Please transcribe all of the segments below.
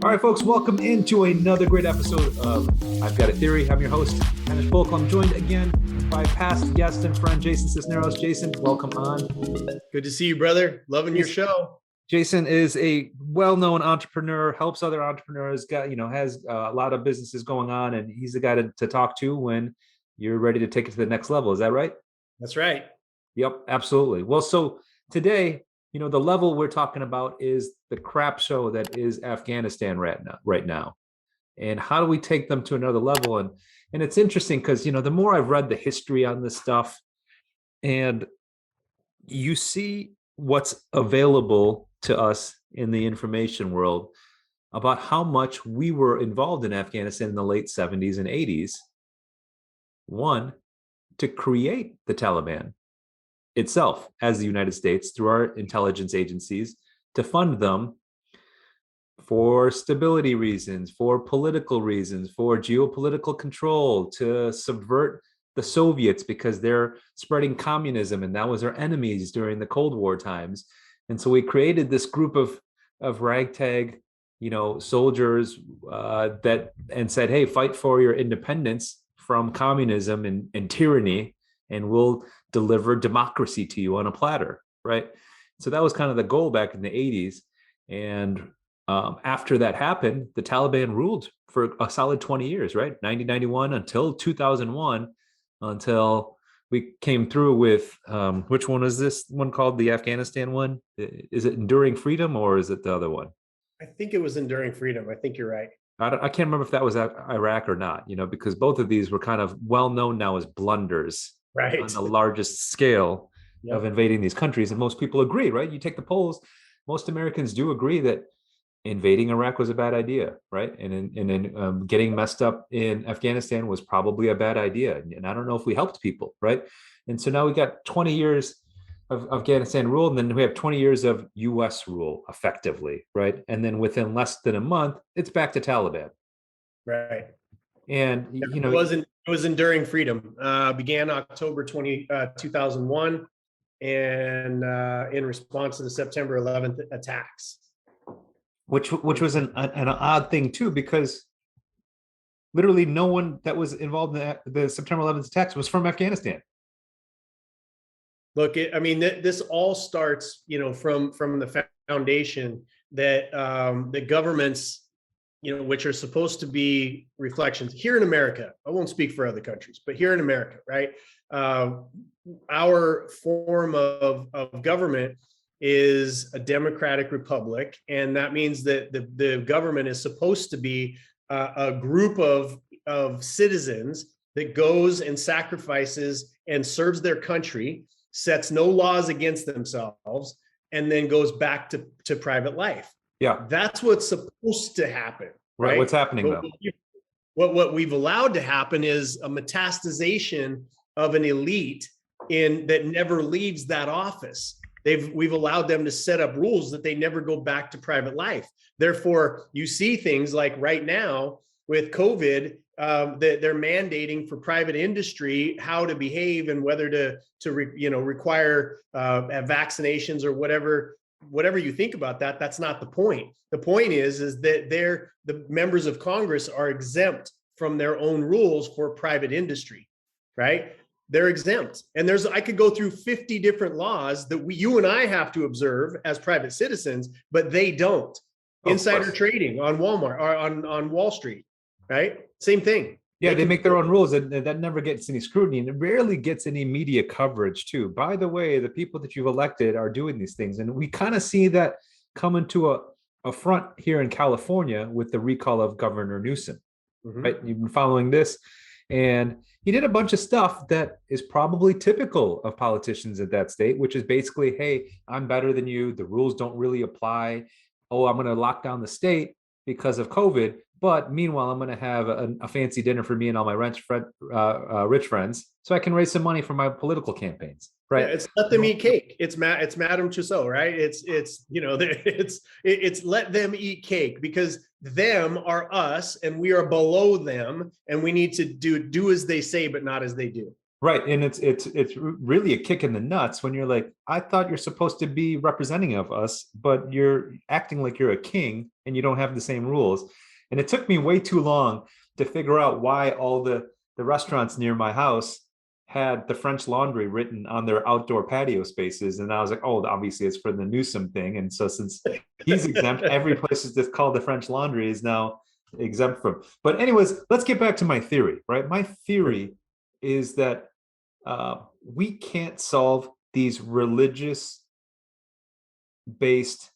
All right, folks, welcome into another great episode of I've Got a Theory. I'm your host, Henish. I'm joined again by past guest and friend Jason Sisneros. Jason, welcome on. Good to see you, brother. Loving your show. Jason is a well-known entrepreneur, helps other entrepreneurs, has a lot of businesses going on, and he's the guy to talk to when you're ready to take it to the next level. Is that right? That's right. Yep, absolutely. Well, so today, the level we're talking about is the crap show that is Afghanistan right now. And how do we take them to another level? And it's interesting because, the more I've read the history on this stuff, and you see what's available to us in the information world about how much we were involved in Afghanistan in the late 70s and 80s. One, to create the Taliban itself as the United States through our intelligence agencies, to fund them for stability reasons, for political reasons, for geopolitical control, to subvert the Soviets because they're spreading communism and that was our enemies during the Cold War times. And so we created this group of ragtag, soldiers and said, hey, fight for your independence from communism and tyranny, and we'll deliver democracy to you on a platter, right? So that was kind of the goal back in the 80s. And after that happened, the Taliban ruled for a solid 20 years, right? 1991 until 2001, until we came through with, which one is this one called, the Afghanistan one? Is it Enduring Freedom or is it the other one? I think it was Enduring Freedom. I think you're right. I can't remember if that was Iraq or not, because both of these were kind of well known now as blunders, right, on the largest scale of invading these countries. And most people agree, right? You take the polls, most Americans do agree that invading Iraq was a bad idea, right? And getting messed up in Afghanistan was probably a bad idea. And I don't know if we helped people, right? And so now we got 20 years of Afghanistan rule, and then we have 20 years of US rule effectively, right? And then within less than a month, it's back to Taliban. Right. And, it was Enduring Freedom. Began October 2001, and in response to the September 11th attacks. Which was an odd thing too, because literally no one that was involved in the September 11th attacks was from Afghanistan. Look, this all starts, from the foundation that the governments, which are supposed to be reflections here in America. I won't speak for other countries, but here in America, right? Our form of government is a democratic republic, and that means that the government is supposed to be a group of citizens that goes and sacrifices and serves their country, sets no laws against themselves, and then goes back to private life. Yeah, that's what's supposed to happen. Right? What's happening though? What we've allowed to happen is a metastasization of an elite that never leaves that office. We've allowed them to set up rules that they never go back to private life. Therefore, you see things like right now with COVID, that they're mandating for private industry how to behave and whether to require vaccinations or whatever you think about that. That's not the point. The point is that the members of Congress are exempt from their own rules for private industry, right? They're exempt. And I could go through 50 different laws that you and I have to observe as private citizens, but they don't. Insider trading on Walmart or on Wall Street, right? Same thing. Yeah, they make their own rules, and that never gets any scrutiny, and it rarely gets any media coverage too. By the way, the people that you've elected are doing these things, and we kind of see that coming to a front here in California with the recall of Governor Newsom. Mm-hmm. Right? You've been following this, and he did a bunch of stuff that is probably typical of politicians at that state, which is basically, hey, I'm better than you. The rules don't really apply. Oh, I'm going to lock down the state because of COVID. But meanwhile, I'm going to have a fancy dinner for me and all my rich friends, so I can raise some money for my political campaigns. Right? Yeah, it's let them eat cake. It's Madame Tussauds, right? It's let them eat cake, because them are us and we are below them, and we need to do as they say but not as they do. Right. And it's really a kick in the nuts when you're like, I thought you're supposed to be representing of us, but you're acting like you're a king and you don't have the same rules. And it took me way too long to figure out why all the restaurants near my house had the French Laundry written on their outdoor patio spaces. And I was like, oh, obviously it's for the Newsom thing. And so since he's exempt, every place is just called the French Laundry is now exempt from. But anyways, let's get back to my theory, right? My theory is that we can't solve these religious based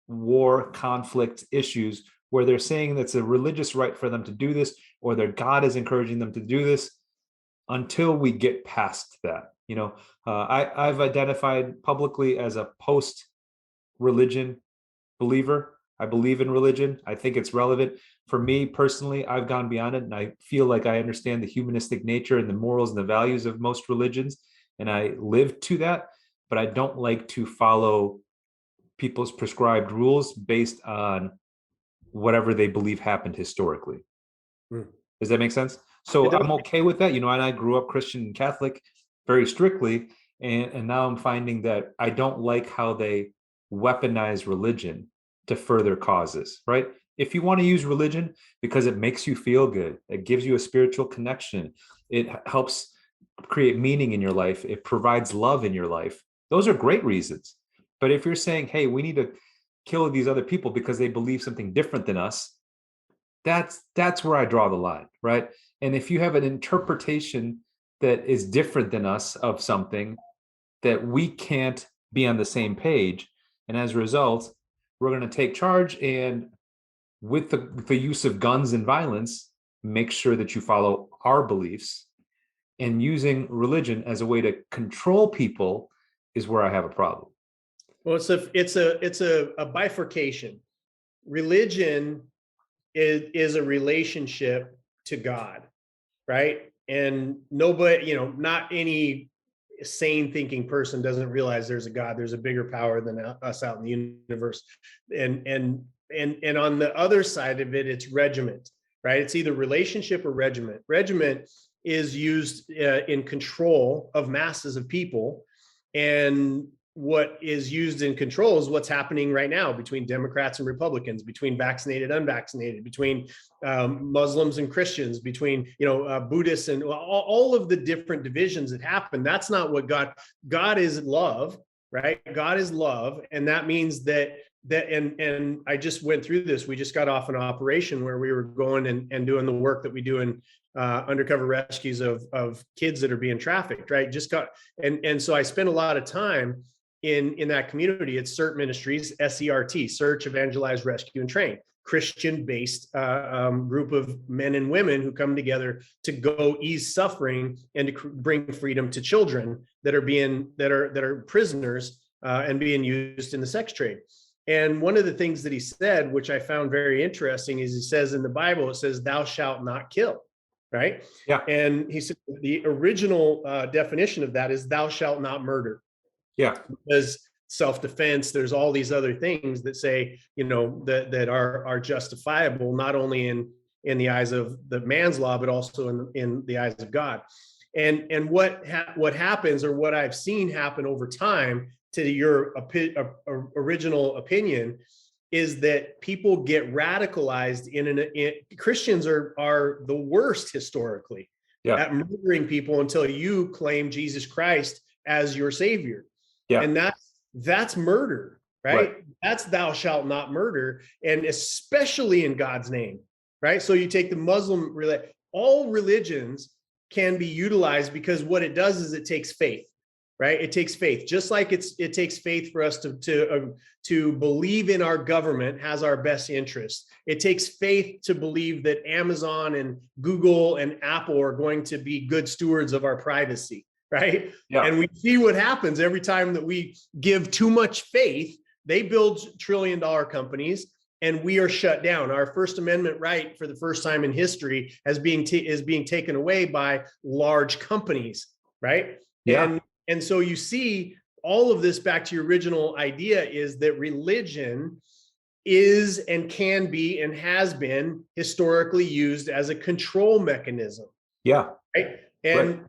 war conflict issues where they're saying that's a religious right for them to do this or their God is encouraging them to do this until we get past that. I've identified publicly as a post religion believer. I believe in religion. I think it's relevant. For me personally, I've gone beyond it and I feel like I understand the humanistic nature and the morals and the values of most religions. And I live to that, but I don't like to follow people's prescribed rules based on whatever they believe happened historically. Mm. Does that make sense? It So does. I'm okay with that. And I grew up Christian and Catholic very strictly. And now I'm finding that I don't like how they weaponize religion to further causes, right? If you want to use religion because it makes you feel good, it gives you a spiritual connection, it helps create meaning in your life, it provides love in your life, those are great reasons. But if you're saying, hey, we need to kill these other people because they believe something different than us, that's where I draw the line, right? And if you have an interpretation that is different than us of something, that we can't be on the same page, and as a result, we're going to take charge and with the use of guns and violence, make sure that you follow our beliefs. And using religion as a way to control people is where I have a problem. Well, it's a bifurcation. Religion is a relationship to God, right? And nobody, not any sane thinking person doesn't realize there's a God, there's a bigger power than us out in the universe. And on the other side of it, it's regiment, right? It's either relationship or regiment. Regiment is used in control of masses of people, and what is used in control is what's happening right now between Democrats and Republicans, between vaccinated, unvaccinated, between Muslims and Christians, between Buddhists, and all of the different divisions that happen. That's not what God is love, right? God is love, and that means that and I just went through this. We just got off an operation where we were going and doing the work that we do in undercover rescues of kids that are being trafficked, right? And so I spent a lot of time in that community. It's CERT Ministries, SERT, Search, Evangelize, Rescue, and Train, Christian-based group of men and women who come together to go ease suffering and to bring freedom to children that are prisoners and being used in the sex trade. And one of the things that he said, which I found very interesting, is he says in the Bible, it says, "Thou shalt not kill." Right? Yeah. And he said the original definition of that is "Thou shalt not murder." Yeah. Because self-defense, there's all these other things that say, that are justifiable, not only in the eyes of the man's law, but also in the eyes of God. And what happens, or what I've seen happen over time, to your original opinion, is that people get radicalized Christians are the worst historically at murdering people until you claim Jesus Christ as your savior. Yeah. And that's murder, right? That's "thou shalt not murder," and especially in God's name, right? So you take the Muslim, all religions can be utilized, because what it does is it takes faith. Right? It takes faith, just like it takes faith for us to believe in our government has our best interests. It takes faith to believe that Amazon and Google and Apple are going to be good stewards of our privacy, right? Yeah. And we see what happens every time that we give too much faith. They build trillion-dollar companies, and we are shut down. Our First Amendment right, for the first time in history, is being taken away by large companies, right? Yeah. And so you see all of this, back to your original idea, is that religion is and can be and has been historically used as a control mechanism. Yeah. Right. Right.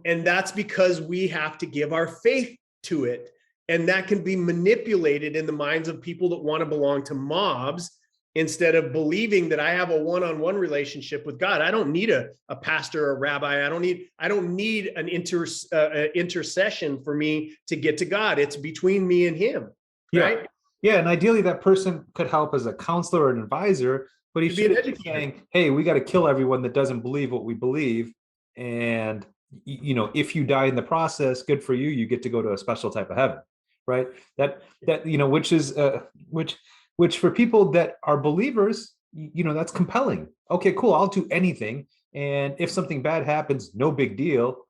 And that's because we have to give our faith to it. And that can be manipulated in the minds of people that want to belong to mobs instead of believing that I have a one-on-one relationship with God. I don't need a pastor or a rabbi. I don't need an intercession for me to get to God. It's between me and him, Yeah. right? Yeah. And ideally, that person could help as a counselor or an advisor, but he To be an shouldn't be educator. saying, hey, we got to kill everyone that doesn't believe what we believe. And, if you die in the process, good for you. You get to go to a special type of heaven. Right. Which is, which for people that are believers, that's compelling. Okay, cool. I'll do anything. And if something bad happens, no big deal.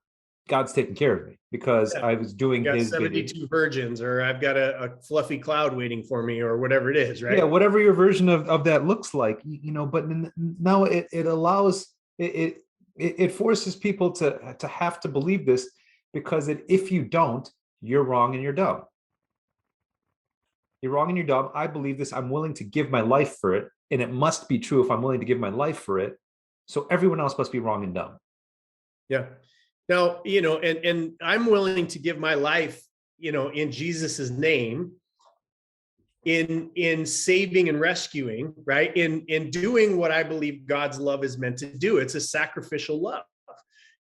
God's taking care of me because Yeah. I was doing Got his bidding. 72 virgins, or I've got a fluffy cloud waiting for me, or whatever it is, Yeah, right? whatever your version of that looks like, but now it allows it forces people to have to believe this because if you don't, you're wrong and you're dumb. You're wrong and you're dumb. I believe this. I'm willing to give my life for it. And it must be true if I'm willing to give my life for it. So everyone else must be wrong and dumb. Yeah. Now, and I'm willing to give my life, in Jesus's name, in saving and rescuing, right? In doing what I believe God's love is meant to do. It's a sacrificial love.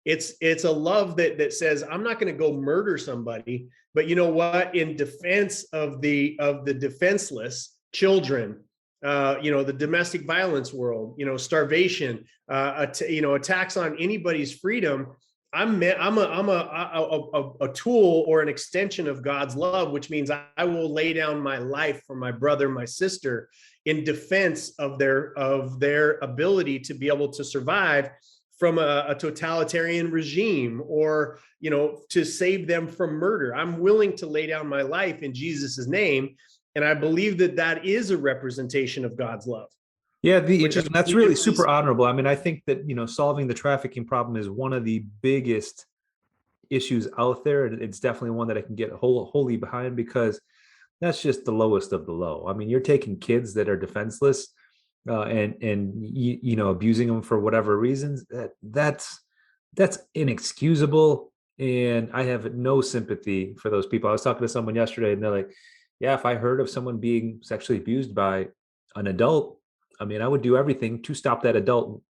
It's a love that says, I'm not going to go murder somebody, but you know what? In defense of the defenseless children, the domestic violence world, starvation, attacks on anybody's freedom. I'm a tool or an extension of God's love, which means I will lay down my life for my brother, my sister, in defense of their ability to be able to survive from a totalitarian regime, or to save them from murder. I'm willing to lay down my life in Jesus's name, and I believe that is a representation of God's love. Yeah, Which is that's really super honorable. I mean, I think that solving the trafficking problem is one of the biggest issues out there, and it's definitely one that I can get wholly behind because that's just the lowest of the low. I mean, you're taking kids that are defenseless and abusing them for whatever reasons. That's inexcusable, and I have no sympathy for those people. I was talking to someone yesterday, and they're like, "Yeah, if I heard of someone being sexually abused by an adult, I mean, I would do everything to stop that adult,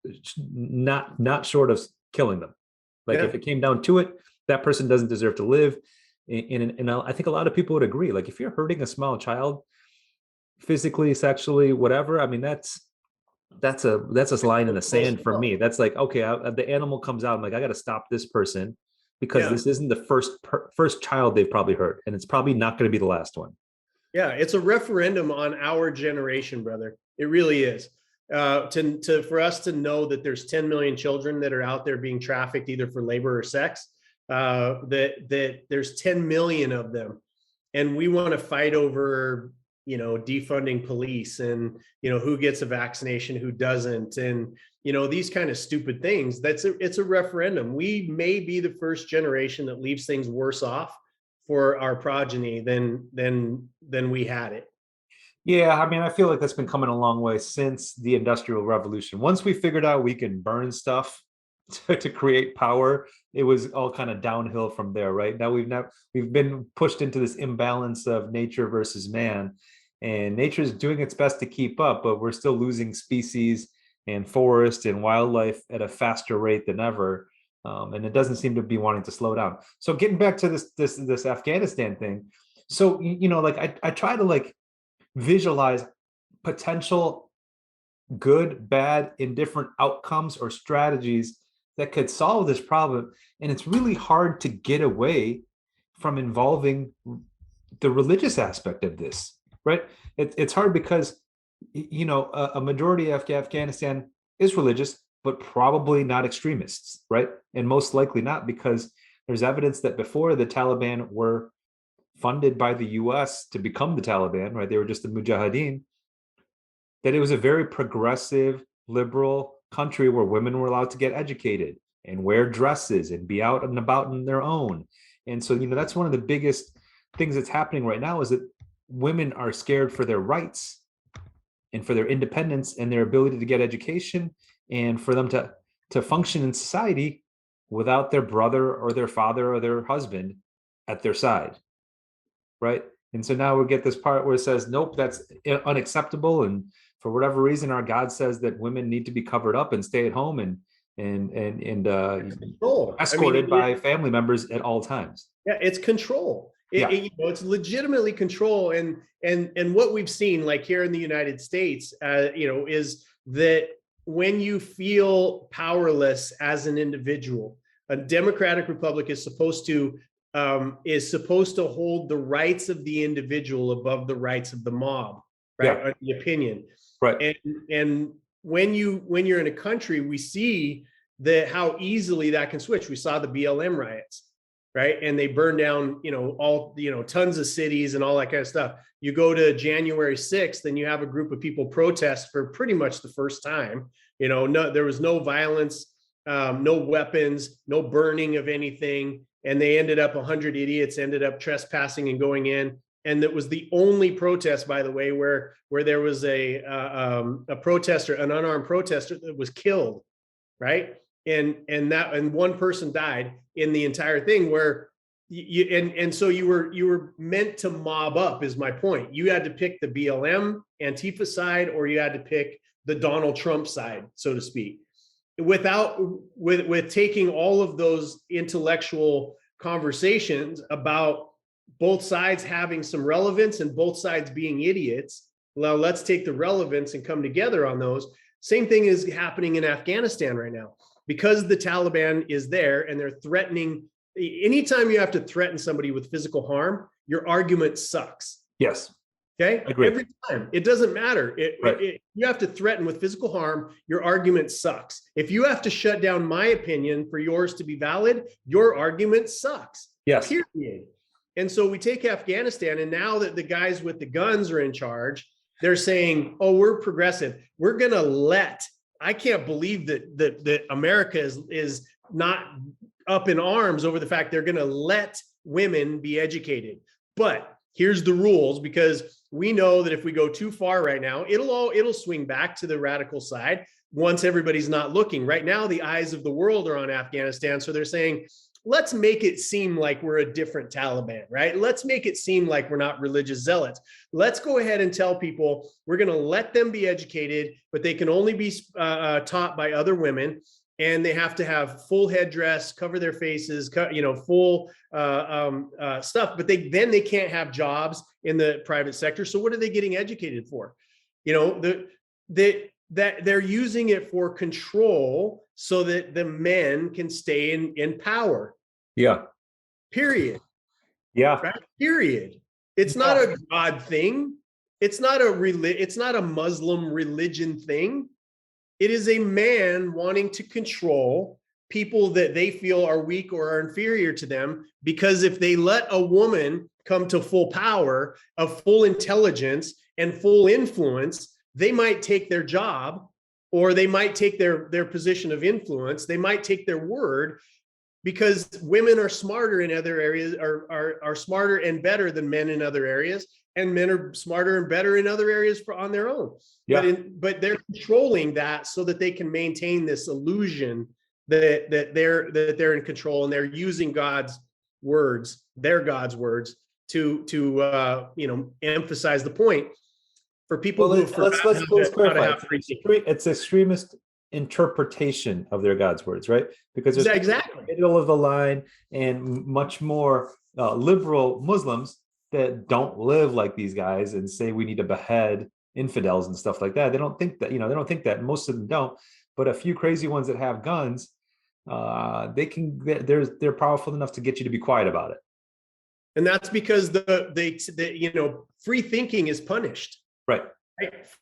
not short of killing them. Like if it came down to it, that person doesn't deserve to live." And I think a lot of people would agree. Like if you're hurting a small child, physically, sexually, whatever, I mean, that's a line in the sand for me. That's like, okay, the animal comes out. I'm like, I got to stop this person because this isn't the first child they've probably hurt, and it's probably not going to be the last one. Yeah, it's a referendum on our generation, brother. It really is. For us to know that there's 10 million children that are out there being trafficked either for labor or sex, that there's 10 million of them, and we want to fight over defunding police and who gets a vaccination, who doesn't, and these kind of stupid things. It's a referendum. We may be the first generation that leaves things worse off for our progeny than we had it. Yeah, I mean, I feel like that's been coming a long way since the Industrial Revolution. Once we figured out we can burn stuff to create power, it was all kind of downhill from there, right? Now we've been pushed into this imbalance of nature versus man, and nature is doing its best to keep up, but we're still losing species and forest and wildlife at a faster rate than ever. And it doesn't seem to be wanting to slow down. So getting back to this Afghanistan thing, so like I try to like visualize potential good, bad, indifferent outcomes or strategies that could solve this problem. And it's really hard to get away from involving the religious aspect of this, right? It's hard because, a majority of Afghanistan is religious, but probably not extremists, right? And most likely not, because there's evidence that before the Taliban were funded by the US to become the Taliban, right? They were just the Mujahideen, that it was a very progressive, liberal country where women were allowed to get educated and wear dresses and be out and about on their own. And so, that's one of the biggest things that's happening right now is that women are scared for their rights and for their independence and their ability to get education and for them to function in society. without their brother or their father or their husband at their side, right? And so now we get this part where it says, nope, that's unacceptable. And for whatever reason, our God says that women need to be covered up and stay at home and Control. I mean, escorted by family members at all times. yeah, it's control. Yeah. It's legitimately control. And what we've seen, like here in the United States, is that when you feel powerless as an individual, a democratic republic is supposed to hold the rights of the individual above the rights of the mob, right? Yeah. The opinion, right? And when you're in a country, we see that how easily that can switch. We saw the BLM riots, right? And they burned down, all, tons of cities and all that kind of stuff. You go to January 6th and you have a group of people protest for pretty much the first time. There was no violence, no weapons, no burning of anything. And they ended up 100 idiots ended up trespassing and going in. And that was the only protest, by the way, where there was a protester, an unarmed protester that was killed, right? And one person died in the entire thing, where so you were meant to mob up, is my point. You had to pick the BLM Antifa side, or you had to pick the Donald Trump side, so to speak, with taking all of those intellectual conversations about both sides having some relevance and both sides being idiots. Well, let's take the relevance and come together on those. Same thing is happening in Afghanistan right now, because the Taliban is there and they're threatening. Anytime you have to threaten somebody with physical harm, your argument sucks. Yes. Okay. Agreed. Every time. It doesn't matter. Right. You have to threaten with physical harm, your argument sucks. If you have to shut down my opinion for yours to be valid, your argument sucks. Yes. Period. And so we take Afghanistan, and now that the guys with the guns are in charge, they're saying, oh, we're progressive. We're going to I can't believe that America is not up in arms over the fact they're going to let women be educated. But here's the rules, because we know that if we go too far right now, it'll swing back to the radical side once everybody's not looking. Right now, the eyes of the world are on Afghanistan. So they're saying, let's make it seem like we're a different Taliban, right? Let's make it seem like we're not religious zealots. Let's go ahead and tell people we're going to let them be educated, but they can only be taught by other women. And they have to have full headdress, cover their faces, full stuff. But they can't have jobs in the private sector. So what are they getting educated for? That they're using it for control so that the men can stay in power. Yeah. Period. Yeah. Right? Period. It's not a God thing. It's not a Muslim religion thing. It is a man wanting to control people that they feel are weak or are inferior to them, because if they let a woman come to full power of full intelligence and full influence, they might take their job, or they might take their position of influence. They might take their word, because women are smarter in other areas, are smarter and better than men in other areas. And men are smarter and better in other areas on their own. Yeah. But they're controlling that so that they can maintain this illusion that they're in control, and they're using God's words, to emphasize the point for people. Well, let's clarify. It's extremist interpretation of their God's words, right? Because there's exactly middle of the line and much more liberal Muslims that don't live like these guys and say we need to behead infidels and stuff like that. They don't think that, they don't think that. Most of them don't. But a few crazy ones that have guns, they're powerful enough to get you to be quiet about it. And that's because free thinking is punished. Right.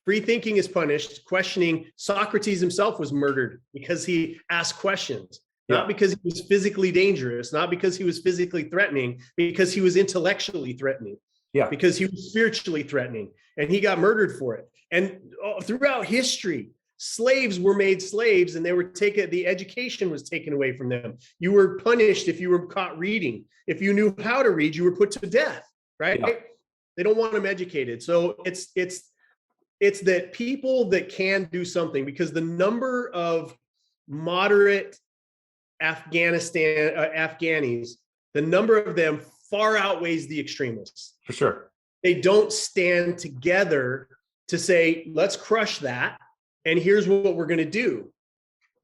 Free thinking is punished. Questioning. Socrates himself was murdered because he asked questions. Not because he was physically dangerous, not because he was physically threatening, because he was intellectually threatening. Yeah. Because he was spiritually threatening, and he got murdered for it. And throughout history, slaves were made slaves, and the education was taken away from them. You were punished if you were caught reading. If you knew how to read, you were put to death, right? Yeah. They don't want them educated. So it's that people that can do something, because the number of moderate Afghanis, the number of them far outweighs the extremists. For sure. They don't stand together to say, let's crush that. And here's what we're going to do.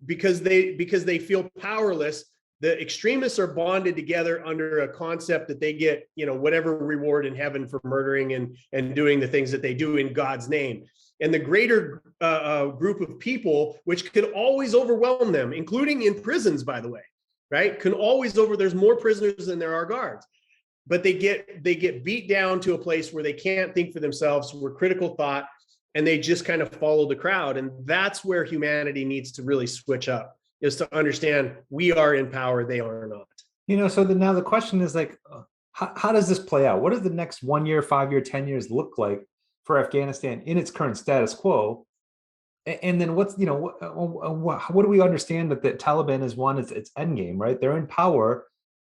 Because they feel powerless. The extremists are bonded together under a concept that they get, whatever reward in heaven for murdering and doing the things that they do in God's name. And the greater group of people, which could always overwhelm them, including in prisons, by the way, right? There's more prisoners than there are guards. But they get beat down to a place where they can't think for themselves, where critical thought, and they just kind of follow the crowd. And that's where humanity needs to really switch up, is to understand we are in power, they are not. So now the question is like, how does this play out? What does the next 1 year, 5 year, 10 years look like for Afghanistan in its current status quo? And then what do we understand that the Taliban has won its end game, right? They're in power.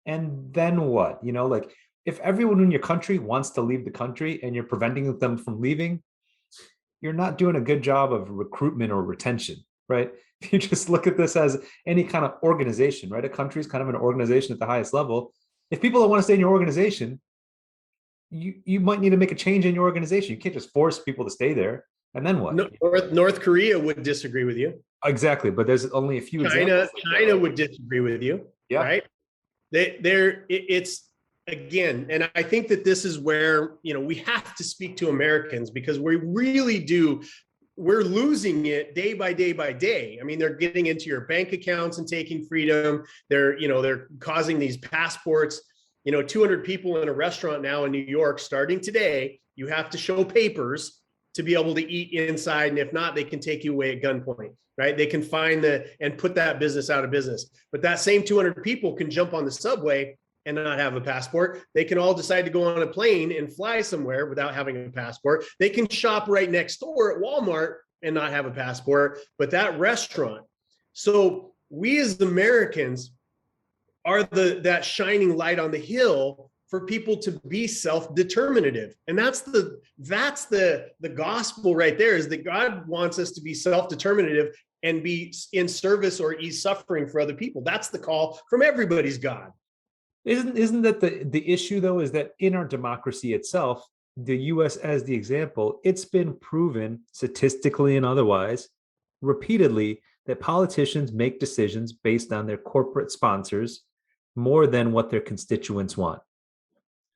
And then what? Like, if everyone in your country wants to leave the country and you're preventing them from leaving, you're not doing a good job of recruitment or retention, right? If you just look at this as any kind of organization, right? A country is kind of an organization at the highest level. If people don't want to stay in your organization, you might need to make a change in your organization. You can't just force people to stay there. And then what? North Korea would disagree with you. Exactly. But there's only a few examples. China would disagree with you. Yeah. Right. It's again, and I think that this is where, we have to speak to Americans, because we really do. We're losing it day by day by day. I mean, they're getting into your bank accounts and taking freedom. They're causing these passports. 200 people in a restaurant now in New York, starting today, you have to show papers to be able to eat inside. And if not, they can take you away at gunpoint, right? They can and put that business out of business. But that same 200 people can jump on the subway and not have a passport. They can all decide to go on a plane and fly somewhere without having a passport. They can shop right next door at Walmart and not have a passport, but that restaurant. So we as Americans are that shining light on the hill for people to be self-determinative. And that's the gospel right there, is that God wants us to be self-determinative and be in service or ease suffering for other people. That's the call from everybody's God. Isn't that the issue, though, is that in our democracy itself, the US as the example, it's been proven statistically and otherwise repeatedly that politicians make decisions based on their corporate sponsors more than what their constituents want.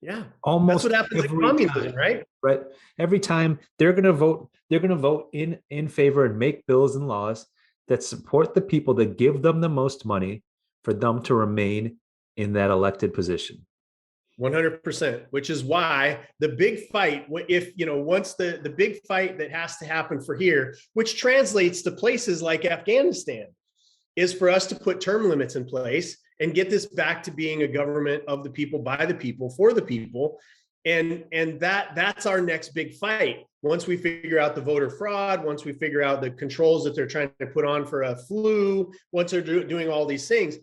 Yeah, almost that's what happens in communism, right? Right. Every time they're going to vote in favor and make bills and laws that support the people, that give them the most money for them to remain in that elected position. 100%, which is why the big fight, once the big fight that has to happen for here, which translates to places like Afghanistan, is for us to put term limits in place and get this back to being a government of the people, by the people, for the people. And that's our next big fight. Once we figure out the voter fraud, once we figure out the controls that they're trying to put on for a flu, once they're doing all these things,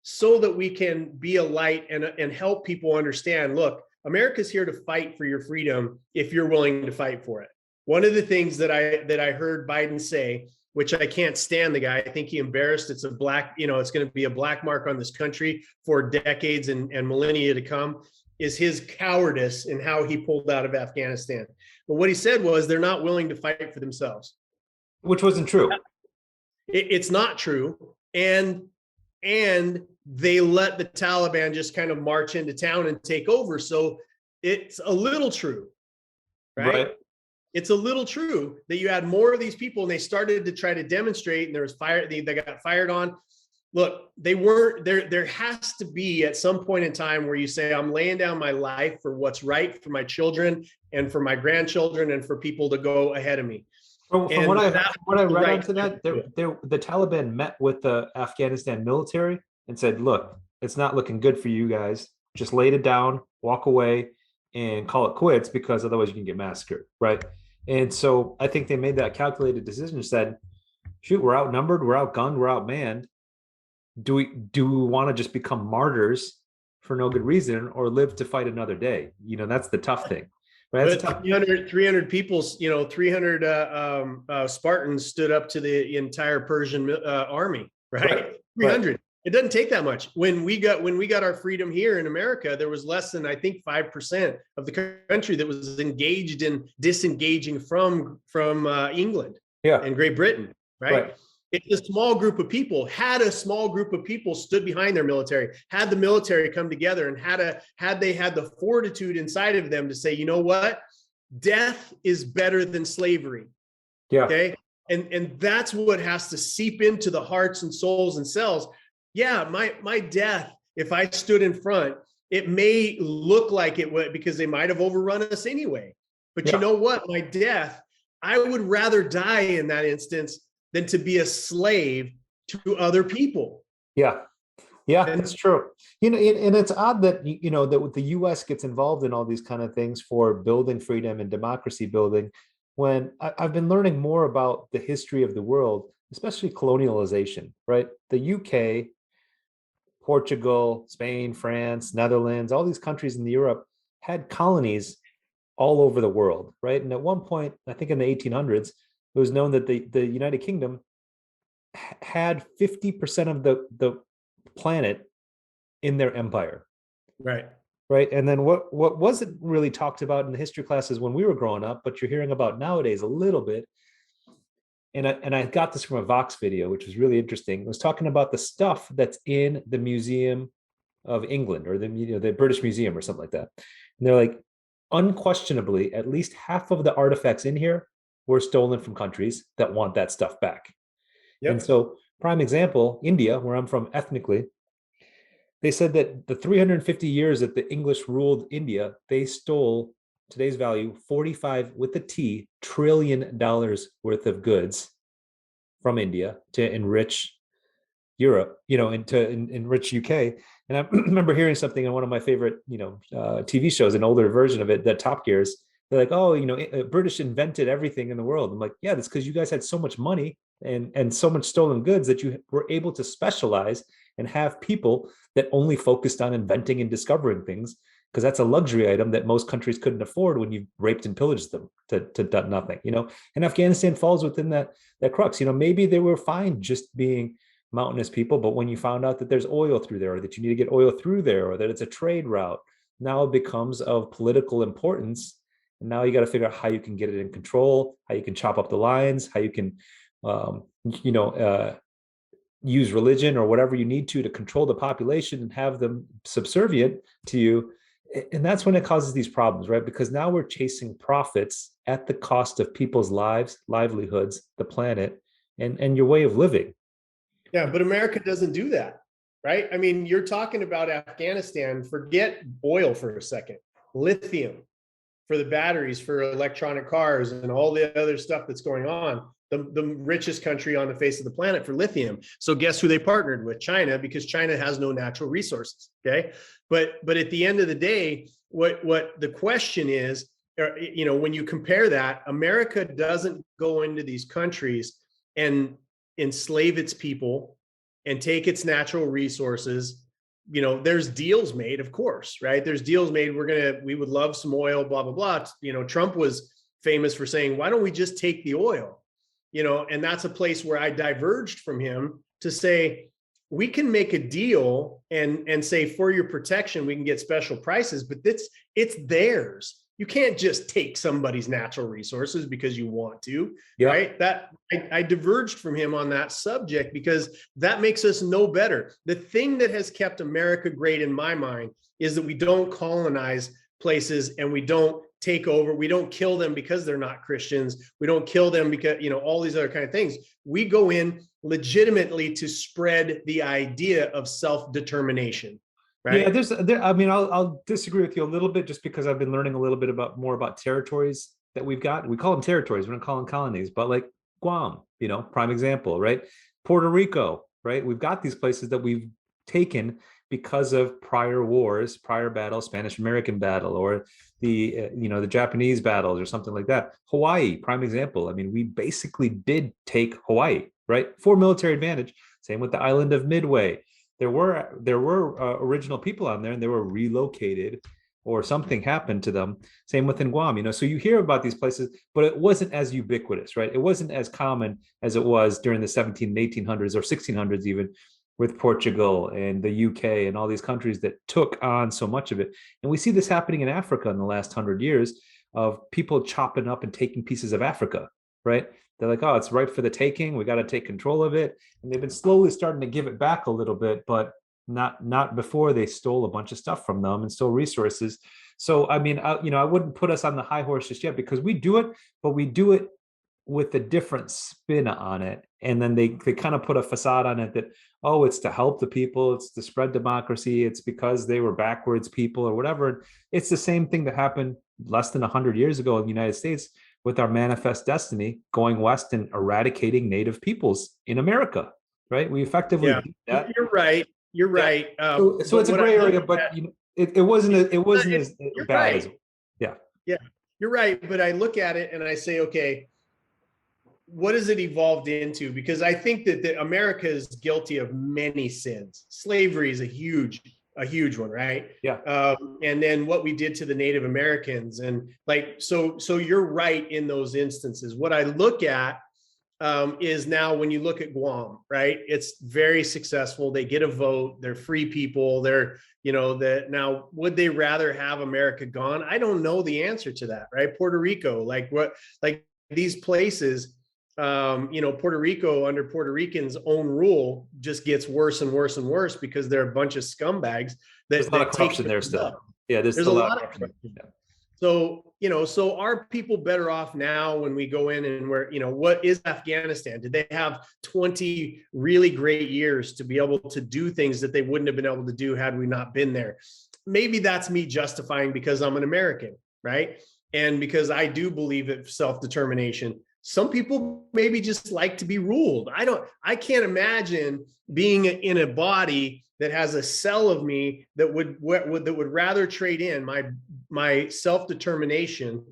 so that we can be a light and help people understand, look, America's here to fight for your freedom if you're willing to fight for it. One of the things that I heard Biden say, which I can't stand the guy, I think he embarrassed, it's it's going to be a black mark on this country for decades and millennia to come, is his cowardice in how he pulled out of Afghanistan. But what he said was they're not willing to fight for themselves. Which wasn't true. It's not true. And they let the Taliban just kind of march into town and take over. So it's a little true, right? It's a little true that you had more of these people and they started to try to demonstrate, and there was fire, they got fired on. Look, they weren't there. There has to be at some point in time where you say, I'm laying down my life for what's right for my children and for my grandchildren and for people to go ahead of me. From what I read onto that, the Taliban met with the Afghanistan military and said, look, it's not looking good for you guys. Just lay it down, walk away, and call it quits, because otherwise you can get massacred, right? And so I think they made that calculated decision and said, shoot, we're outnumbered, we're outgunned, we're outmanned. Do we want to just become martyrs for no good reason, or live to fight another day? That's the tough thing. Right? 300 people, 300 Spartans stood up to the entire Persian army, right? 300. It doesn't take that much. When we got our freedom here in America, there was less than, I think, 5% of the country that was engaged in disengaging from England Yeah, and Great Britain, right? right. It's a small group of people. Had a small group of people stood behind their military, had the military come together, and had they had the fortitude inside of them to say, you know what, death is better than slavery. Yeah, Okay. And that's what has to seep into the hearts and souls and cells. Yeah, my death, if I stood in front, it may look like it would, because they might have overrun us anyway. But you yeah, know what? My death, I would rather die in that instance than to be a slave to other people. yeah. Yeah, that's And true. And it's odd that that the U.S. gets involved in all these kind of things for building freedom and democracy building. When I've been learning more about the history of the world, especially colonialization, right? The UK, Portugal, Spain, France, Netherlands, all these countries in Europe had colonies all over the world, right? And at one point, I think in the 1800s, it was known that the United Kingdom had 50% of the planet in their empire, right. right? And then what wasn't really talked about in the history classes when we were growing up, but you're hearing about nowadays a little bit. And I got this from a Vox video, which was really interesting. It was talking about the stuff that's in the Museum of England, or the British Museum or something like that. And they're like, unquestionably, at least half of the artifacts in here were stolen from countries that want that stuff back. And Yep. so, prime example, India, where I'm from ethnically, they said that the 350 years that the English ruled India, they stole today's value 45 with the T trillion dollars worth of goods from India to enrich Europe, and to enrich UK. And I remember hearing something on one of my favorite, TV shows, an older version of it, that Top Gears. They're like, oh, British invented everything in the world. I'm like, yeah, that's because you guys had so much money and so much stolen goods that you were able to specialize and have people that only focused on inventing and discovering things, because that's a luxury item that most countries couldn't afford when you raped and pillaged them to nothing. And Afghanistan falls within that crux. Maybe they were fine just being mountainous people, but when you found out that there's oil through there, or that you need to get oil through there, or that it's a trade route, now it becomes of political importance. And now you got to figure out how you can get it in control, how you can chop up the lines, how you can um, you know use religion or whatever you need to control the population and have them subservient to you. And that's when it causes these problems, right? Because now we're chasing profits at the cost of people's lives, livelihoods, the planet, and your way of living. Yeah, but America doesn't do that, right? I mean, you're talking about Afghanistan, forget oil for a second, lithium for the batteries for electronic cars and all the other stuff that's going on. The richest country on the face of the planet for lithium. So guess who they partnered with? China, because China has no natural resources. Okay. But at the end of the day, what the question is, when you compare that, America doesn't go into these countries and enslave its people and take its natural resources. There's deals made, of course, right? There's deals made. We would love some oil, blah, blah, blah. Trump was famous for saying, why don't we just take the oil? And that's a place where I diverged from him to say, we can make a deal and say, for your protection, we can get special prices, but it's theirs. You can't just take somebody's natural resources because you want to, Yeah. right? That I diverged from him on that subject because that makes us no better. The thing that has kept America great in my mind is that we don't colonize places and we don't take over. We don't kill them because they're not Christians. We don't kill them because, all these other kind of things. We go in legitimately to spread the idea of self-determination. Right? Yeah, I mean, I'll disagree with you a little bit, just because I've been learning a little bit more about territories that we've got. We call them territories, we don't call them colonies, but like Guam, prime example, right? Puerto Rico, right? We've got these places that we've taken because of prior wars, prior battles, Spanish-American battle, or the Japanese battles or something like that. Hawaii, prime example. I mean, we basically did take Hawaii, right? For military advantage. Same with the island of Midway. There were original people on there, and they were relocated, or something happened to them. Same within Guam, so you hear about these places, but it wasn't as ubiquitous, right? It wasn't as common as it was during the 17 and 1800s or 1600s even, with Portugal and the UK and all these countries that took on so much of it. And we see this happening in Africa in the last 100 years of people chopping up and taking pieces of Africa, right? They're like, oh, it's right for the taking. We got to take control of it. And they've been slowly starting to give it back a little bit, but not before they stole a bunch of stuff from them and stole resources. So, I mean, I wouldn't put us on the high horse just yet because we do it, but we do it with a different spin on it. And then they kind of put a facade on it that, oh, it's to help the people, it's to spread democracy, it's because they were backwards people or whatever. It's the same thing that happened less than 100 years ago in the United States with our manifest destiny going west and eradicating native peoples in America, right? We effectively did that. You're right. You're Yeah. right. So it's a gray area, but it wasn't as you're bad right. as yeah. Yeah, you're right. But I look at it and I say, okay, what has it evolved into? Because I think that America is guilty of many sins. Slavery is a huge one, right? Yeah. And then what we did to the Native Americans, and like, so you're right in those instances. What I look at is now when you look at Guam, right? It's very successful. They get a vote. They're free people. They're, that now would they rather have America gone? I don't know the answer to that, right? Puerto Rico, like these places, Puerto Rico under Puerto Ricans' own rule just gets worse and worse and worse because they're a bunch of scumbags There's a lot of corruption there still. Yeah, there's still a lot of corruption. Yeah. So, so are people better off now when we go in and what is Afghanistan? Did they have 20 really great years to be able to do things that they wouldn't have been able to do had we not been there? Maybe that's me justifying because I'm an American, right? And because I do believe in self-determination. Some people maybe just like to be ruled. I can't imagine being in a body that has a cell of me that would rather trade in my self-determination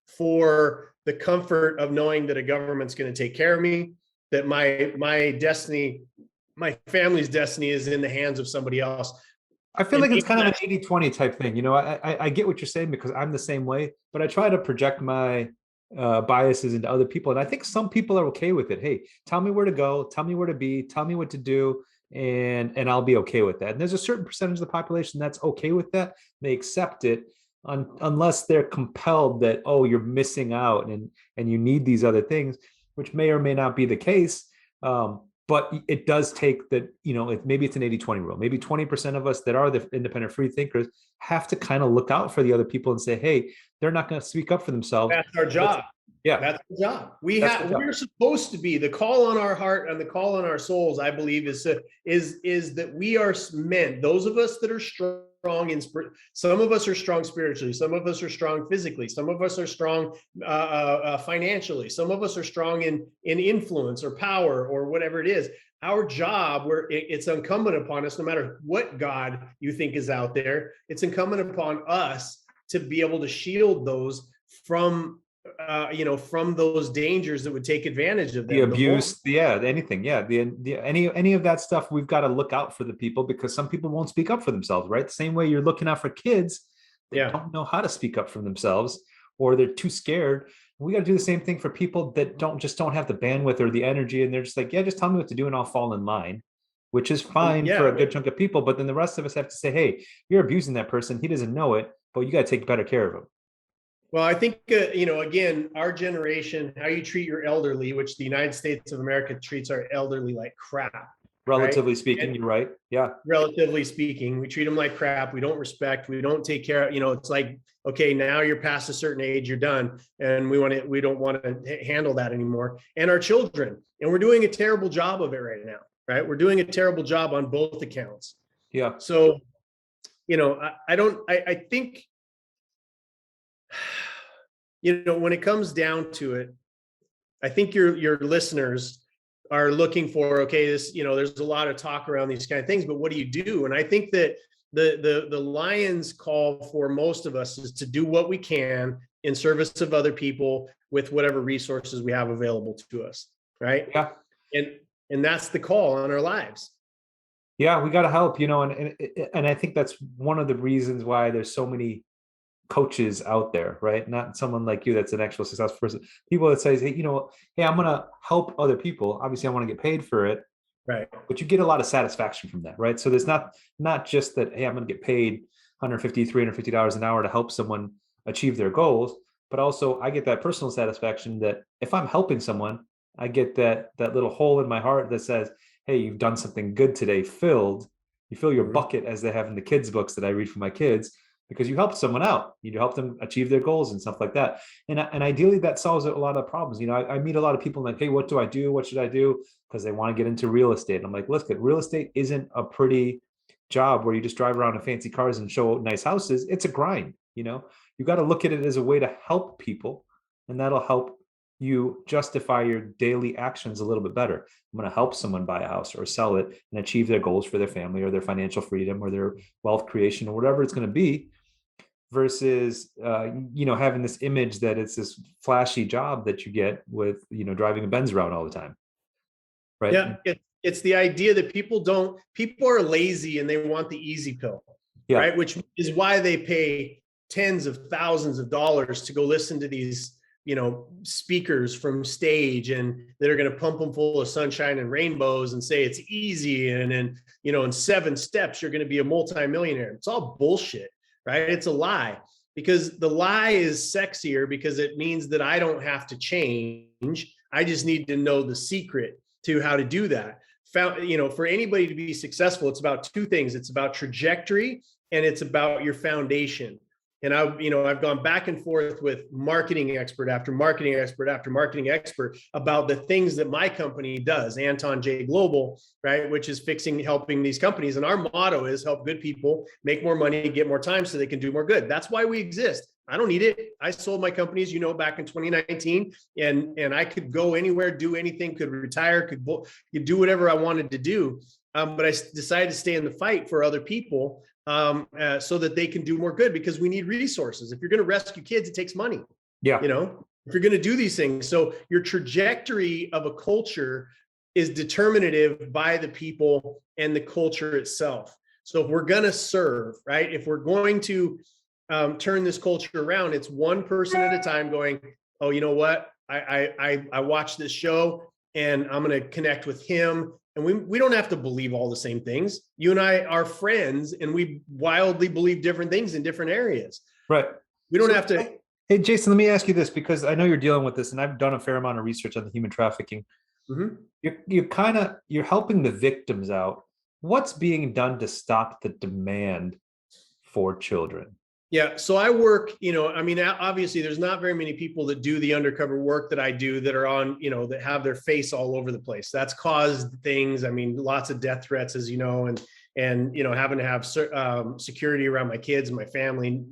for the comfort of knowing that a government's going to take care of me, that my destiny, my family's destiny is in the hands of somebody else. I feel like it's kind of an 80-20 type thing. I get what you're saying because I'm the same way, but I try to project my biases into other people. And I think some people are okay with it. Hey, tell me where to go, tell me where to be, tell me what to do, and I'll be okay with that. And there's a certain percentage of the population that's okay with that. They accept it unless they're compelled that, oh, you're missing out and you need these other things, which may or may not be the case. But it does take that, maybe it's an 80-20 rule. Maybe 20% of us that are the independent free thinkers have to kind of look out for the other people and say, hey, they're not going to speak up for themselves. That's our job. That's the job. We're supposed to be the call on our heart and the call on our souls. I believe is that we are meant. Those of us that are strong in spirit. Some of us are strong spiritually. Some of us are strong physically. Some of us are strong financially. Some of us are strong in influence or power or whatever it is. Our job, where it's incumbent upon us, no matter what God you think is out there, it's incumbent upon us to be able to shield those from those dangers that would take advantage of them. The abuse, anything. Any of that stuff, we've got to look out for the people because some people won't speak up for themselves, right? The same way you're looking out for kids that don't know how to speak up for themselves or they're too scared. We got to do the same thing for people that don't have the bandwidth or the energy, and they're just like, yeah, just tell me what to do and I'll fall in line, which is fine for a good chunk of people. But then the rest of us have to say, hey, you're abusing that person. He doesn't know it, but you got to take better care of him. Well, I think, again, our generation, how you treat your elderly, which the United States of America treats our elderly like crap. Relatively speaking, you're right. Yeah. Relatively speaking, we treat them like crap. We don't respect, we don't take care of, it's like, okay, now you're past a certain age, you're done. And we don't want to handle that anymore. And our children, and we're doing a terrible job of it right now, right? We're doing a terrible job on both accounts. Yeah. So, I think, when it comes down to it, I think your listeners are looking for, okay, this, there's a lot of talk around these kind of things, but what do you do? And I think that the Lions call for most of us is to do what we can in service of other people with whatever resources we have available to us. Right. Yeah. And that's the call on our lives. Yeah. We got to help, and I think that's one of the reasons why there's so many coaches out there, right? Not someone like you that's an actual successful person. People that says, hey, hey, I'm going to help other people. Obviously, I want to get paid for it, Right. but you get a lot of satisfaction from that, right? So there's not just that, hey, I'm going to get paid 150, $350 an hour to help someone achieve their goals, but also I get that personal satisfaction that if I'm helping someone, I get that little hole in my heart that says, hey, you've done something good today, filled. You fill your Mhm. bucket, as they have in the kids' books that I read for my kids, because you helped someone out. You help them achieve their goals and stuff like that. And ideally, that solves a lot of problems. I meet a lot of people like, hey, what do I do? What should I do? Because they want to get into real estate. And I'm like, look, real estate isn't a pretty job where you just drive around in fancy cars and show nice houses. It's a grind. You got to look at it as a way to help people, and that'll help you justify your daily actions a little bit better. I'm going to help someone buy a house or sell it and achieve their goals for their family or their financial freedom or their wealth creation or whatever it's going to be, versus having this image that it's this flashy job that you get with driving a Benz around all the time, right? Yeah, it's the idea that people are lazy and they want the easy pill, Yeah. right? Which is why they pay tens of thousands of dollars to go listen to these, speakers from stage, and that are going to pump them full of sunshine and rainbows and say it's easy, and in 7 steps you're going to be a multimillionaire. It's all bullshit, right? It's a lie, because the lie is sexier because it means that I don't have to change. I just need to know the secret to how to do that. For anybody to be successful, it's about 2 things. It's about trajectory, and it's about your foundation. And I've gone back and forth with marketing expert after marketing expert after marketing expert about the things that my company does, Anton J Global, right? Which is helping these companies. And our motto is help good people make more money, get more time so they can do more good. That's why we exist. I don't need it. I sold my companies, back in 2019, and I could go anywhere, do anything, could retire, could do whatever I wanted to do. But I decided to stay in the fight for other people, so that they can do more good, because we need resources. If you're going to rescue kids, it takes money. Yeah. If you're going to do these things. So your trajectory of a culture is determinative by the people and the culture itself. So if we're going to serve, right, if we're going to turn this culture around, it's one person at a time going, oh, you know what? I watched this show and I'm going to connect with him. And we don't have to believe all the same things. You and I are friends, and we wildly believe different things in different areas. Right. We don't have to. Hey, Jason, let me ask you this, because I know you're dealing with this, and I've done a fair amount of research on the human trafficking. Mm-hmm. You're helping the victims out. What's being done to stop the demand for children? Yeah. So I work, obviously there's not very many people that do the undercover work that I do that are on, that have their face all over the place. That's caused things. I mean, lots of death threats, as you know, and having to have security around my kids and my family,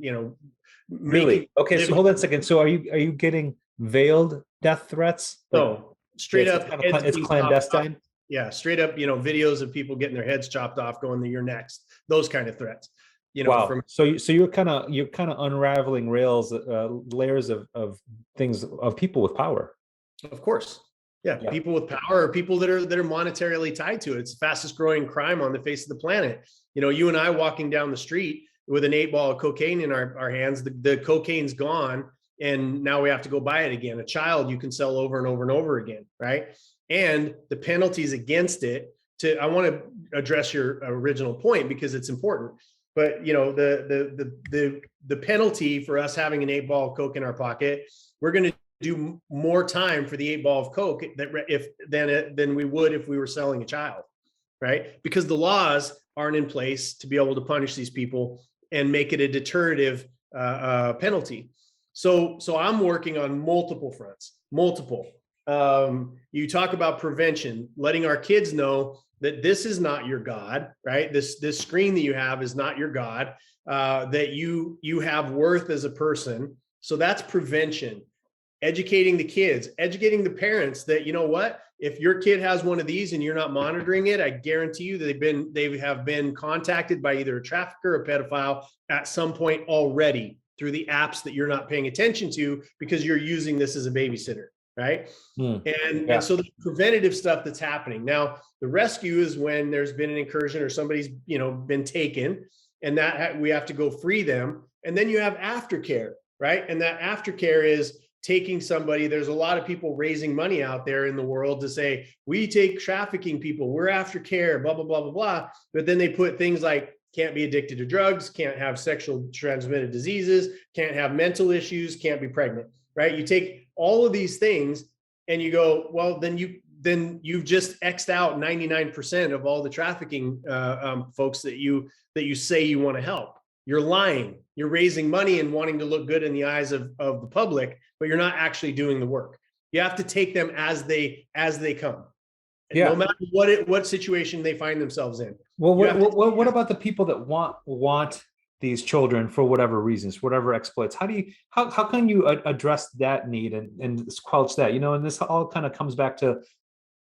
Really? Okay. So hold on a second. So are you getting veiled death threats? No, straight up. It's clandestine. Yeah. Straight up, videos of people getting their heads chopped off, going to you're next, those kind of threats. Wow. So you're kind of unraveling layers of things, of people with power. Of course. Yeah. People with power, or people that are monetarily tied to it. It's the fastest growing crime on the face of the planet. You and I walking down the street with an 8-ball of cocaine in our hands, the cocaine's gone, and now we have to go buy it again. A child you can sell over and over and over again, right? And the penalties against it. I want to address your original point because it's important. But the penalty for us having an 8-ball of coke in our pocket, we're going to do more time for the 8-ball of coke than we would if we were selling a child, right? Because the laws aren't in place to be able to punish these people and make it a deterrative penalty. So I'm working on multiple fronts. You talk about prevention, letting our kids know that this is not your God, right? This screen that you have is not your God, that you have worth as a person. So that's prevention. Educating the kids, educating the parents that, you know what, if your kid has one of these and you're not monitoring it, I guarantee you that they have been contacted by either a trafficker or a pedophile at some point already through the apps that you're not paying attention to because you're using this as a babysitter. Right. And so the preventative stuff that's happening now, the rescue is when there's been an incursion or somebody's, been taken, and that we have to go free them. And then you have aftercare, right? And that aftercare is taking somebody, there's a lot of people raising money out there in the world to say, we take trafficking people, we're after care, blah, blah, blah, blah, blah. But then they put things like can't be addicted to drugs, can't have sexual transmitted diseases, can't have mental issues, can't be pregnant, right? You take all of these things and you go, well, then you've just X'd out 99% of all the trafficking folks that you say you want to help. You're lying. You're raising money and wanting to look good in the eyes of the public, but you're not actually doing the work. You have to take them as they come, no matter what situation they find themselves in. Well, what about the people that want these children for whatever reasons, whatever exploits? How can you address that need and squelch that? And this all kind of comes back to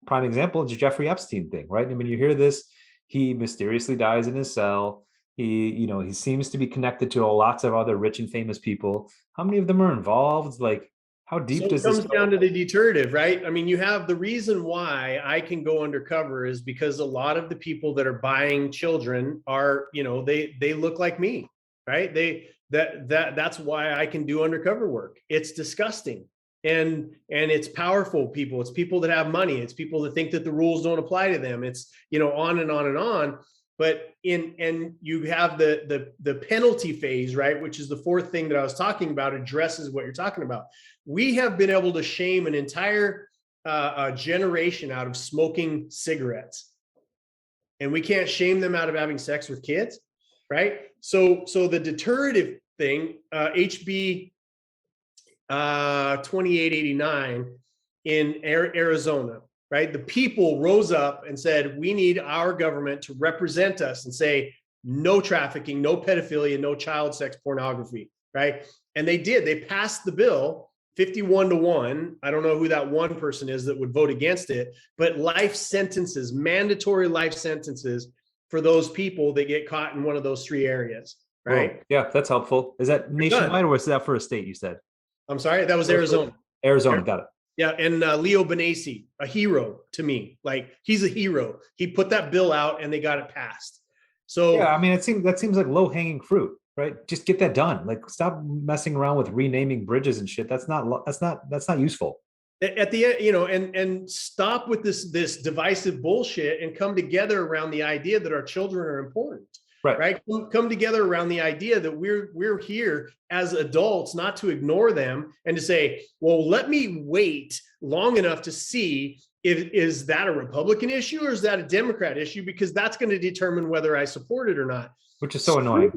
prime example, the Jeffrey Epstein thing, right? I mean, you hear this, he mysteriously dies in his cell. He seems to be connected to lots of other rich and famous people. How many of them are involved? Like, how deep does this go? It comes down to the deterrative, right? I mean, you have the reason why I can go undercover is because a lot of the people that are buying children are, they look like me, right? That's why I can do undercover work. It's disgusting. And it's powerful people. It's people that have money. It's people that think that the rules don't apply to them. It's, on and on and on. But you have the penalty phase, right? Which is the fourth thing that I was talking about, addresses what you're talking about. We have been able to shame an entire generation out of smoking cigarettes. And we can't shame them out of having sex with kids, right? So the deterrative thing, HB 2889 in Arizona, right? The people rose up and said, we need our government to represent us and say, no trafficking, no pedophilia, no child sex pornography, right? And they did. They passed the bill 51-1. I don't know who that one person is that would vote against it, but life sentences, mandatory life sentences for those people that get caught in one of those three areas, right? Oh, yeah, that's helpful. Is that nationwide or was that for a state, you said? I'm sorry, that was Arizona. Arizona, got it. Yeah, and Leo Benassi, a hero to me. Like, he's a hero. He put that bill out and they got it passed. So yeah, I mean, that seems like low hanging fruit, right? Just get that done. Like, stop messing around with renaming bridges and shit. That's not useful. At the end, and stop with this divisive bullshit and come together around the idea that our children are important. Right. Come together around the idea that we're here as adults, not to ignore them and to say, well, let me wait long enough to see is that a Republican issue or is that a Democrat issue? Because that's going to determine whether I support it or not. Which is so annoying.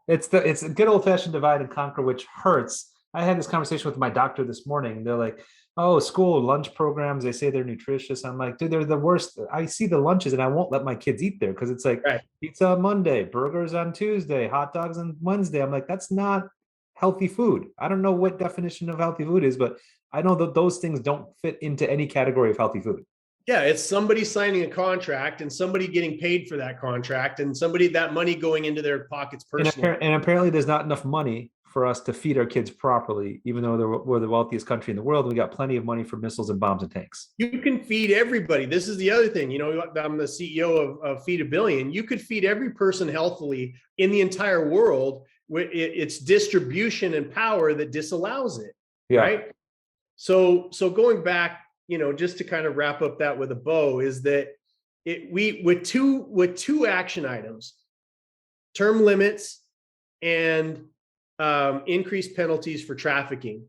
It's a good old fashioned divide and conquer, which hurts. I had this conversation with my doctor this morning. They're like, oh, school lunch programs, they say they're nutritious. I'm like, dude, they're the worst. I see the lunches and I won't let my kids eat there because it's like pizza on Monday, burgers on Tuesday, hot dogs on Wednesday. I'm like, that's not healthy food. I don't know what definition of healthy food is, but I know that those things don't fit into any category of healthy food. Yeah, it's somebody signing a contract and somebody getting paid for that contract and somebody that money going into their pockets personally. And apparently there's not enough money for us to feed our kids properly, even though we're the wealthiest country in the world. We got plenty of money for missiles and bombs and tanks. You can feed everybody. This is the other thing. I'm the CEO of Feed a Billion. You could feed every person healthily in the entire world. It's distribution and power that disallows it. Yeah. Right. So going back, just to kind of wrap up that with a bow, is that with two action items, term limits and increased penalties for trafficking.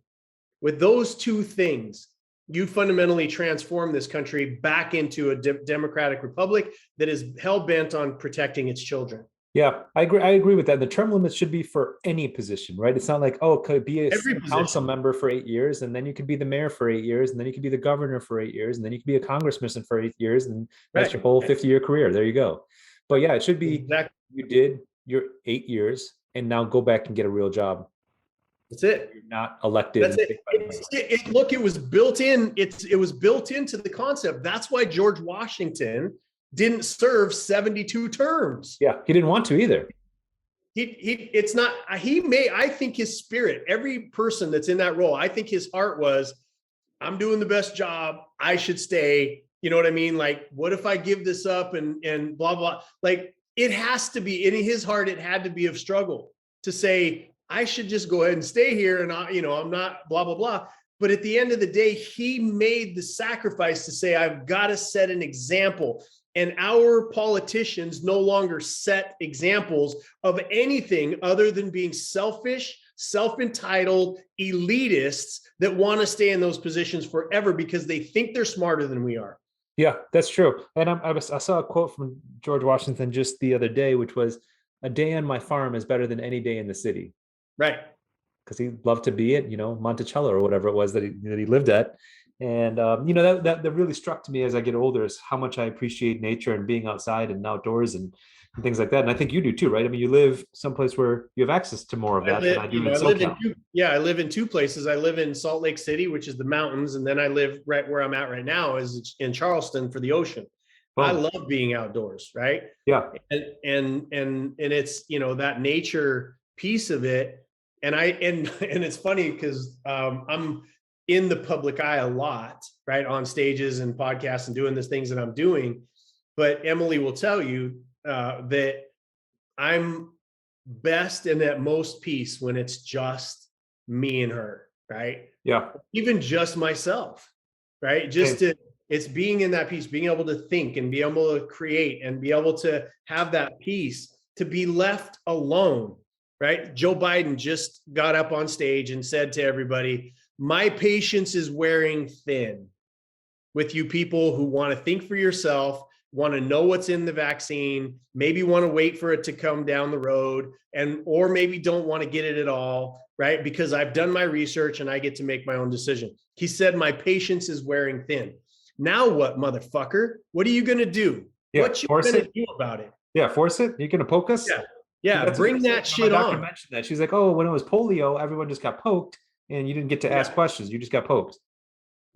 With those two things, you fundamentally transform this country back into a democratic republic that is hell-bent on protecting its children. Yeah, I agree with that. The term limits should be for any position, right? It's not like, oh, it could be a council member for 8 years, and then you could be the mayor for 8 years, and then you could be the governor for 8 years, and then you could be a congressman for 8 years, and that's your whole 50-year career. There you go. But yeah, it should be you did your 8 years, and now go back and get a real job. That's it. You're not elected. That's it. Look, it was built in. It was built into the concept. That's why George Washington didn't serve 72 terms. Yeah, he didn't want to either. I think his spirit, every person that's in that role, I think his heart was, I'm doing the best job, I should stay. You know what I mean? Like, what if I give this up and blah, blah. Like, it has to be, in his heart, it had to be of struggle to say, I should just go ahead and stay here and I'm not blah, blah, blah. But at the end of the day, he made the sacrifice to say, I've got to set an example. And our politicians no longer set examples of anything other than being selfish, self-entitled elitists that want to stay in those positions forever because they think they're smarter than we are. Yeah, that's true. And I saw a quote from George Washington just the other day, which was, "A day on my farm is better than any day in the city." Right. Because he loved to be at, Monticello or whatever it was that he lived at. And that really struck to me as I get older is how much I appreciate nature and being outside and outdoors and things like that. And I think you do too, right? I mean, you live someplace where you have access to more of that than I do in SoCal. I live in two places. I live in Salt Lake City, which is the mountains, and then I live right where I'm at right now is in Charleston for the ocean. I love being outdoors, right? Yeah. And it's, that nature piece of it. And it's funny because I'm in the public eye a lot, right? On stages and podcasts and doing the things that I'm doing. But Emily will tell you that I'm best and at most peace when it's just me and her, right? Yeah. Even just myself, right? It's being in that peace, being able to think and be able to create and be able to have that peace to be left alone, right? Joe Biden just got up on stage and said to everybody, my patience is wearing thin with you people who want to think for yourself, want to know what's in the vaccine, maybe want to wait for it to come down the road, or maybe don't want to get it at all, right? Because I've done my research and I get to make my own decision. He said, my patience is wearing thin. Now what, motherfucker? What are you going to do? Yeah, what you going to do about it? Yeah, force it? You're going to poke us? Yeah, bring that shit on. My doctor mentioned that. She's like, oh, when it was polio, everyone just got poked and you didn't get to ask questions. You just got poked.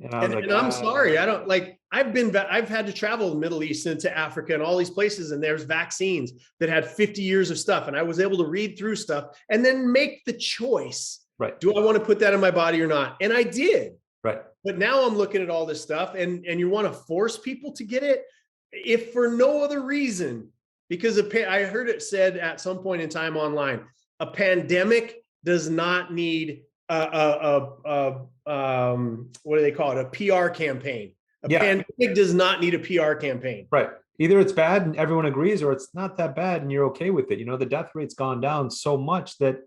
And I was like, I'm sorry. I don't I've had to travel the Middle East into Africa and all these places, and there's vaccines that had 50 years of stuff. And I was able to read through stuff and then make the choice. Right. Do I want to put that in my body or not? And I did. Right. But now I'm looking at all this stuff and you want to force people to get it if for no other reason, because I heard it said at some point in time online, a pandemic does not need what do they call it? A PR campaign. A pandemic does not need a PR campaign. Right. Either it's bad and everyone agrees, or it's not that bad and you're okay with it. The death rate's gone down so much that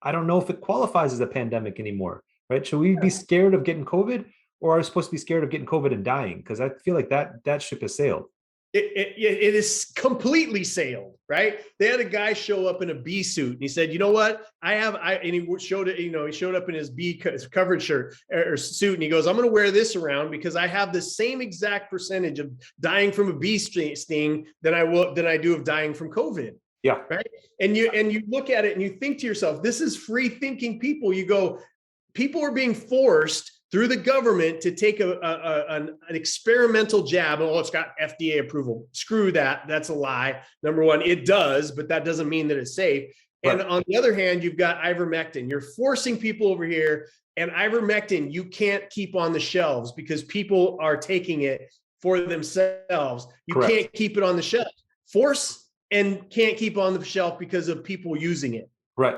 I don't know if it qualifies as a pandemic anymore. Right. Should we be scared of getting COVID, or are we supposed to be scared of getting COVID and dying? Because I feel like that ship has sailed. It is completely sailed, right? They had a guy show up in a bee suit and he said, you know what? And he showed it, he showed up in his bee covered shirt or suit. And he goes, I'm going to wear this around because I have the same exact percentage of dying from a bee sting than I do of dying from COVID. Yeah. Right. And you look at it and you think to yourself, this is free thinking people. You go, people are being forced through the government to take an experimental jab. Oh, it's got FDA approval. Screw that. That's a lie. Number one, it does, but that doesn't mean that it's safe. Right. And on the other hand, you've got ivermectin. You're forcing people over here, and ivermectin you can't keep on the shelves because people are taking it for themselves. You Correct. Can't keep it on the shelf. Force and can't keep on the shelf because of people using it. Right.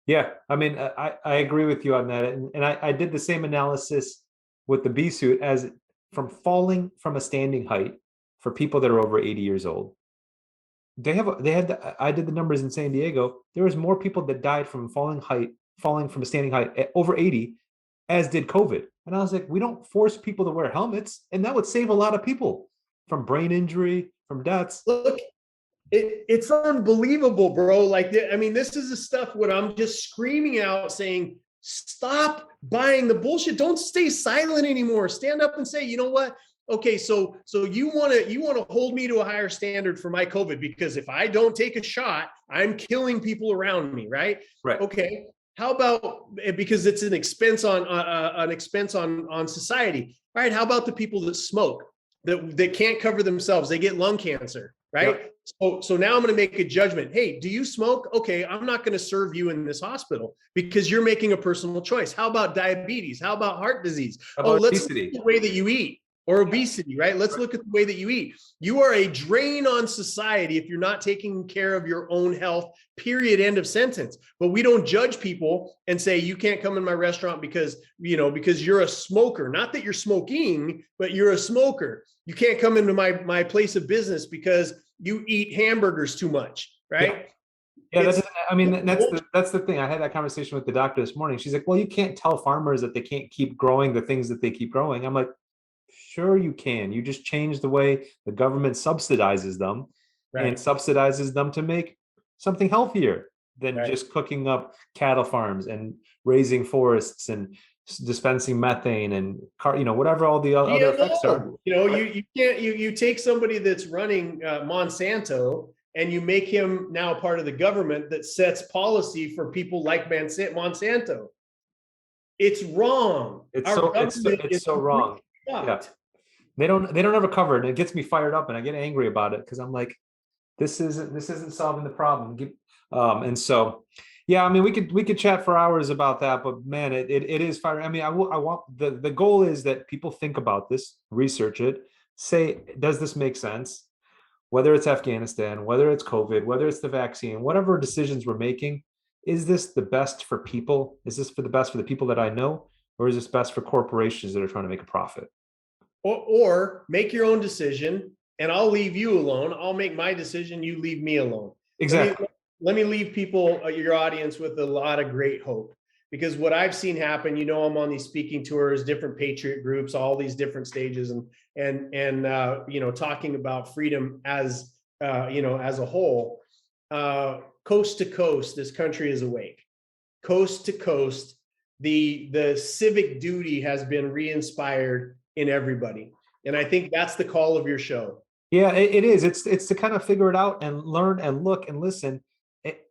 Yeah, I mean, I agree with you on that. And I did the same analysis with the bee suit as from falling from a standing height for people that are over 80 years old. I did the numbers in San Diego. There was more people that died from falling from a standing height at over 80 as did COVID. And I was like, we don't force people to wear helmets, and that would save a lot of people from brain injury, from deaths. Look, it's unbelievable, bro. Like, I mean, this is the stuff what I'm just screaming out saying, stop buying the bullshit. Don't stay silent anymore. Stand up and say, you know what? Okay, so you want to hold me to a higher standard for my COVID because if I don't take a shot, I'm killing people around me, right? Right. Okay. How about, because it's an expense on society, right? How about the people that smoke that can't cover themselves? They get lung cancer. Right. Yep. So now I'm going to make a judgment. Hey, do you smoke? Okay, I'm not going to serve you in this hospital because you're making a personal choice. How about diabetes? How about heart disease? How about let's obesity? the way that you eat. or obesity, right? Let's look at the way that you eat. You are a drain on society if you're not taking care of your own health, period, end of sentence. But we don't judge people and say, you can't come in my restaurant because, because you're a smoker. Not that you're smoking, but you're a smoker. You can't come into my place of business because you eat hamburgers too much, right? Yeah, that's the thing. I had that conversation with the doctor this morning. She's like, "Well, you can't tell farmers that they can't keep growing the things that they keep growing." I'm like, "Sure, you can. You just change the way the government subsidizes them, and Right. subsidizes them to make something healthier than Right. just cooking up cattle farms and raising forests and dispensing methane and whatever all the other effects are." GMO. You can't you take somebody that's running Monsanto and you make him now part of the government that sets policy for people like Monsanto. It's wrong. It's Our so government is so wrong. Yeah, fucked. they don't ever cover it, and it gets me fired up, and I get angry about it because I'm like, this isn't solving the problem. And so, yeah, I mean, we could chat for hours about that, but man, it is fire. I mean, I want the goal is that people think about this, research it, say, does this make sense? Whether it's Afghanistan, whether it's COVID, whether it's the vaccine, whatever decisions we're making, is this the best for people? Is this for the best for the people that I know, or is this best for corporations that are trying to make a profit? Or make your own decision and I'll leave you alone. I'll make my decision. You leave me alone. Exactly. Let me leave people, your audience, with a lot of great hope, because what I've seen happen, I'm on these speaking tours, different patriot groups, all these different stages, and talking about freedom as as a whole. Coast to coast, this country is awake. Coast to coast, the civic duty has been re-inspired in everybody, and I think that's the call of your show. Yeah, it is. It's to kind of figure it out and learn and look and listen.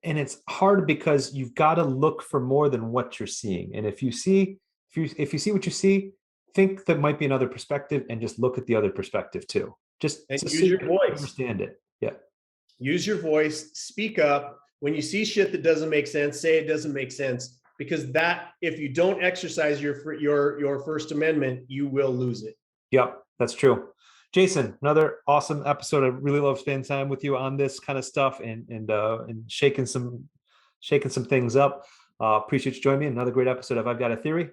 And it's hard because you've got to look for more than what you're seeing. And if you see what you see, think there might be another perspective and just look at the other perspective too. Just And to use see your voice. understand it. Yeah. Use your voice, speak up. When you see shit that doesn't make sense, say it doesn't make sense, because that, if you don't exercise your First Amendment, you will lose it. Yep, that's true. Jason, another awesome episode. I really love spending time with you on this kind of stuff and shaking some things up. Appreciate you joining me. Another great episode of I've Got a Theory.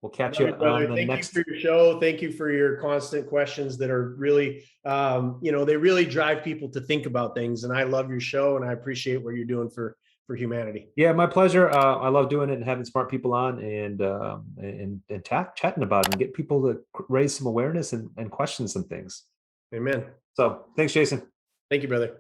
We'll catch you on the next. Thank you for your show. Thank you for your constant questions that are really, they really drive people to think about things. And I love your show, and I appreciate what you're doing for humanity. Yeah, my pleasure. I love doing it and having smart people on and chatting about it and get people to raise some awareness and question some things. Amen. So thanks, Jason. Thank you, brother.